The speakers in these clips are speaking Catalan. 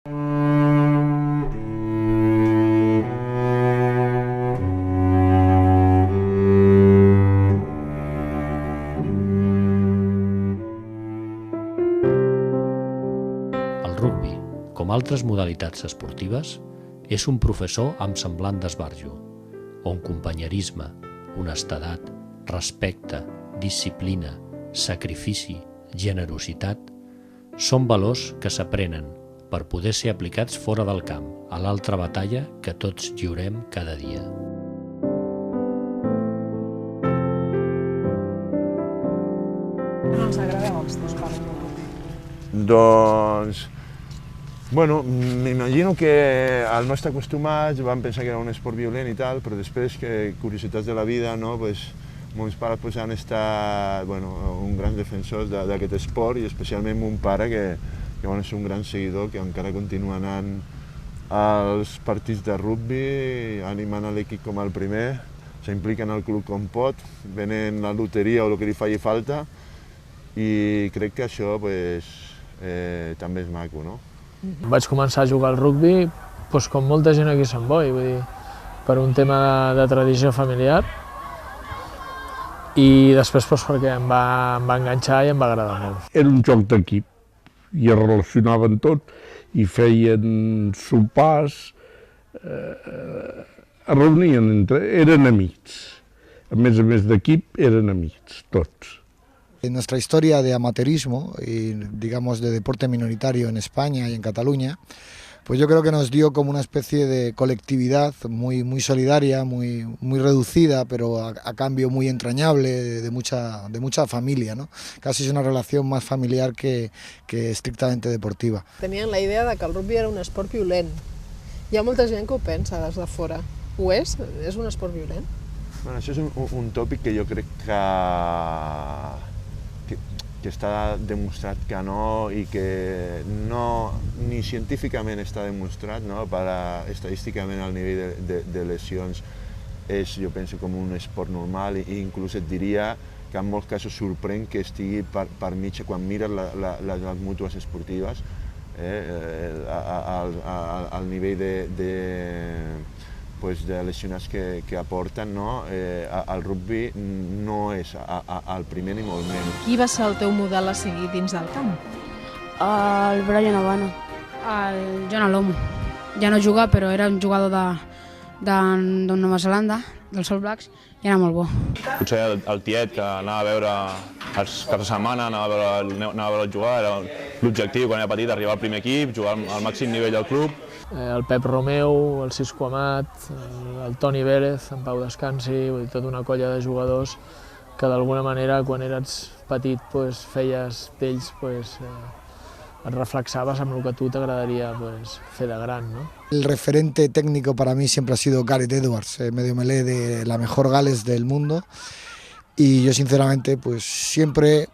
El rugbi, com altres modalitats esportives, és un professor amb semblant d'esbarjo, on companyerisme, honestedat, respecte, disciplina, sacrifici, generositat són valors que s'aprenen per poder ser aplicats fora del camp, a l'altra batalla que tots lliurem cada dia. No ens agradeu els teus pares del rugbi? Doncs, bueno, m'imagino que al no estar acostumats van pensar que era un esport violent i tal, però després, que curiositats de la vida, no, pues, meus pares pues, han estat un grans defensors d'aquest esport, i especialment mon pare, que és un gran seguidor, que encara continua anant als partits de rugbi, animant a l'equip com el primer, s'implica en el club com pot, venent la loteria o el que li faci falta, i crec que això pues, també és maco, no? Vaig començar a jugar al rugbi com molta gent aquí a Sant Boi, vull dir, per un tema de tradició familiar, i després perquè em va enganxar i em va agradar molt. Era un joc d'equip i es relacionaven tot i feien sopars, es reunien eren amics. A més d'equip, eren amics, tots. En nuestra historia de amateurismo y digamos de deporte minoritario en España y en Cataluña, pues yo creo que nos dio como una especie de colectividad muy solidaria, muy reducida, pero a cambio muy entrañable, de mucha familia, ¿no? Casi es una relación más familiar que estrictamente deportiva. Tenien la idea de que el rugbi era un esport violent. Hi ha molta gent que ho pensa des de fora. Ho és? És un esport violent? Bueno, això és un tòpic que jo crec que està demostrat que no, i que no, ni científicament està demostrat, no? Estadísticament el nivell de lesions és, jo penso, com un esport normal, i inclús et diria que en molts casos sorprèn que estigui per mitja, quan mires les mútues esportives, el nivell de lesionats que aporten, no? El rugbi no és el primer ni molt menys. Qui va ser el teu model a seguir dins del camp? El Brian Habana. El John Alomo. Ja no juga, però era un jugador de Nova Zelanda, dels All Blacks, i era molt bo. Potser el tiet, que anava a veure els caps de setmana, anava a veure jugar, era l'objectiu quan era petit, arribar al primer equip, jugar al màxim nivell del club. El Pep Romeu, el Cisco Amat, el Toni Vélez, en Pau Descansi, vull dir, tota una colla de jugadors que d'alguna manera quan eres petit feies d'ells, et reflexaves amb el que a tu t'agradaria fer de gran, ¿no? El referente técnico para mí siempre ha sido Gareth Edwards, medio melé de la mejor Gales del mundo. Y yo sinceramente siempre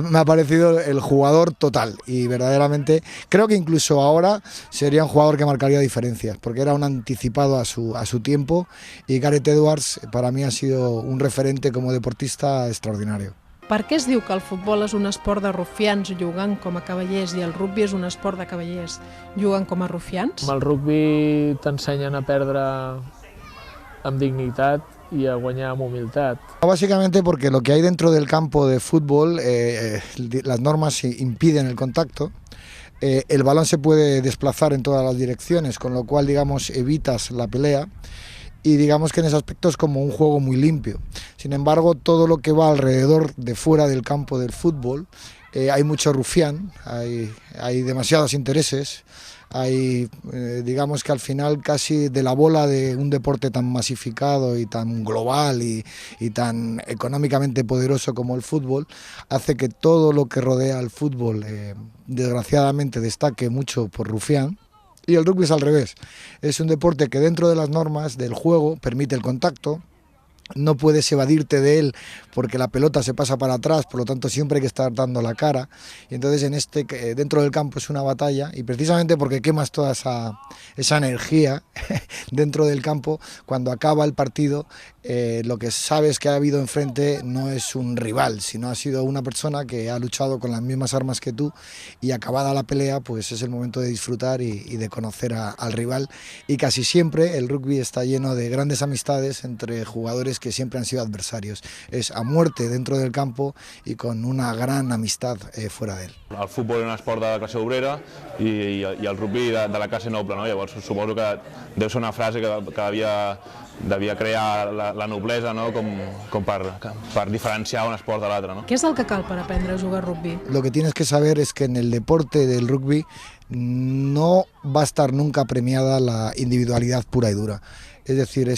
me ha parecido el jugador total, y verdaderamente creo que incluso ahora sería un jugador que marcaría diferencias, porque era un anticipado a su tiempo, y Gareth Edwards para mí ha sido un referente como deportista extraordinario. Per què es diu que el futbol és un esport de rufians jugant com a cavallers i el rugbi és un esport de cavallers jugant com a rufians? Amb el rugbi t'ensenyen a perdre amb dignitat y a guanyar amb humildad. Básicamente porque lo que hay dentro del campo de fútbol, las normas impiden el contacto, el balón se puede desplazar en todas las direcciones, con lo cual digamos evitas la pelea, y digamos que en ese aspecto es como un juego muy limpio. Sin embargo, todo lo que va alrededor de fuera del campo del fútbol, hay mucho rufián, hay demasiados intereses. Hay, digamos que al final casi de la bola de un deporte tan masificado y tan global y tan económicamente poderoso como el fútbol, hace que todo lo que rodea al fútbol desgraciadamente destaque mucho por rufián. Y el rugby es al revés, es un deporte que dentro de las normas del juego permite el contacto. No puedes evadirte de él porque la pelota se pasa para atrás, por lo tanto siempre hay que estar dando la cara, y entonces dentro del campo es una batalla, y precisamente porque quemas toda esa energía dentro del campo, cuando acaba el partido lo que sabes que ha habido enfrente no es un rival, sino ha sido una persona que ha luchado con las mismas armas que tú, y acabada la pelea pues es el momento de disfrutar y de conocer al rival. Y casi siempre el rugby está lleno de grandes amistades entre jugadores que siempre han sido adversarios. Es a muerte dentro del campo y con una gran amistad fuera de él. El futbol és un esport de la classe obrera i el rugby de la classe noble, no? Llavors suposo que deu ser una frase que devia crear la noblesa, no? com per diferenciar un esport de l'altre. No? Què és el que cal per aprendre a jugar a rugby? Lo que tienes que saber es que en el deporte del rugby no va a estar nunca premiada la individualidad pura y dura. Es decir,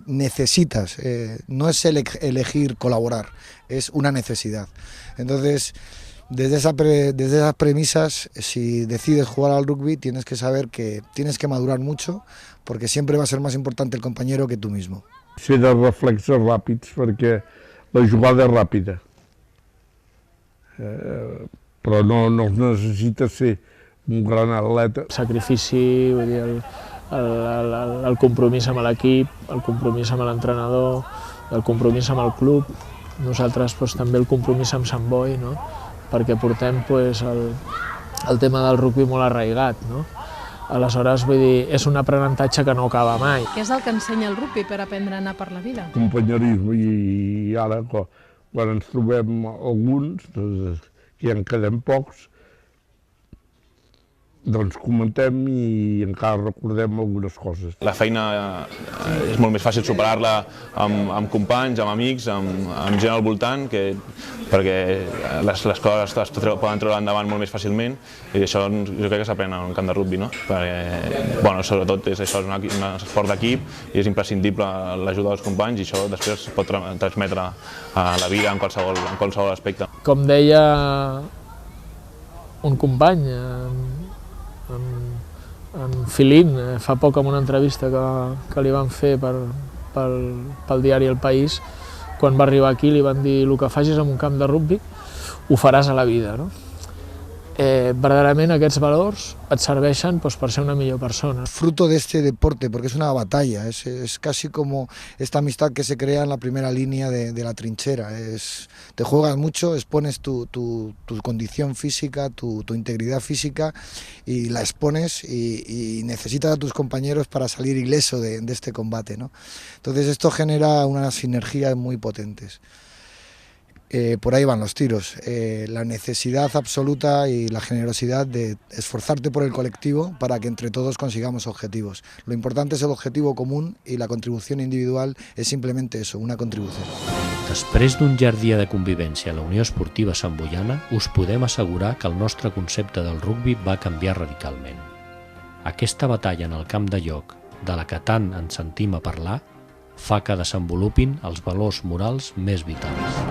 necesitas, no es elegir colaborar, es una necesidad. Entonces, desde esas premisas, si decides jugar al rugby, tienes que saber que tienes que madurar mucho, porque siempre va a ser más importante el compañero que tú mismo. Ser de reflexos ràpids, perquè la jugada és ràpida, però no necessita ser un gran atleta. Sacrifici, vull dir, el compromís amb l'equip, el compromís amb l'entrenador, el compromís amb el club. Nosaltres també el compromís amb Sant Boi, no? Perquè portem el tema del rugby molt arraigat, no? Aleshores, vull dir, és un aprenentatge que no acaba mai. Què és el que ensenya el rugby per aprendre a anar per la vida? Companyerisme, i ara, quan ens trobem alguns, que ja en quedem pocs, doncs comentem i encara recordem algunes coses. La feina és molt més fàcil superar-la amb companys, amb amics, amb gent al voltant, perquè les coses es poden treure endavant molt més fàcilment, i això jo crec que s'aprèn en un camp de rugby, no? Perquè, sobretot, és un esport d'equip i és imprescindible l'ajuda dels companys, i això després es pot transmetre a la vida en qualsevol aspecte. Com deia un company, en Filín, fa poc en una entrevista que li van fer pel diari El País, quan va arribar aquí li van dir: el que facis en un camp de rugby ho faràs a la vida, no? Verdaderament aquests valors et serveixen per ser una millor persona. Fruto de este deporte, porque es una batalla, es casi como esta amistad que se crea en la primera línea de la trinchera. Te juegas mucho, expones tu condición física, tu integridad física, y la expones y necesitas a tus compañeros para salir ileso de este combate, ¿no? Entonces esto genera unas sinergias muy potentes. Por ahí van los tiros, la necesidad absoluta y la generosidad de esforzarte por el colectivo para que entre todos consigamos objetivos. Lo importante es el objetivo común, y la contribución individual es simplemente eso, una contribución. Després d'un llarg dia de convivència a la Unió Esportiva Santboiana, us podem assegurar que el nostre concepte del rugby va canviar radicalment. Aquesta batalla en el camp de joc, de la que tant ens sentim a parlar, fa que desenvolupin els valors morals més vitals.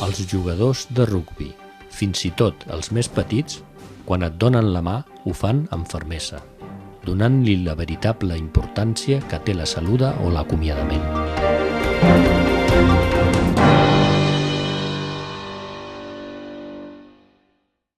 Els jugadors de rugby, fins i tot els més petits, quan et donen la mà, ho fan amb fermesa, donant-li la veritable importància que té la saluda o l'acomiadament.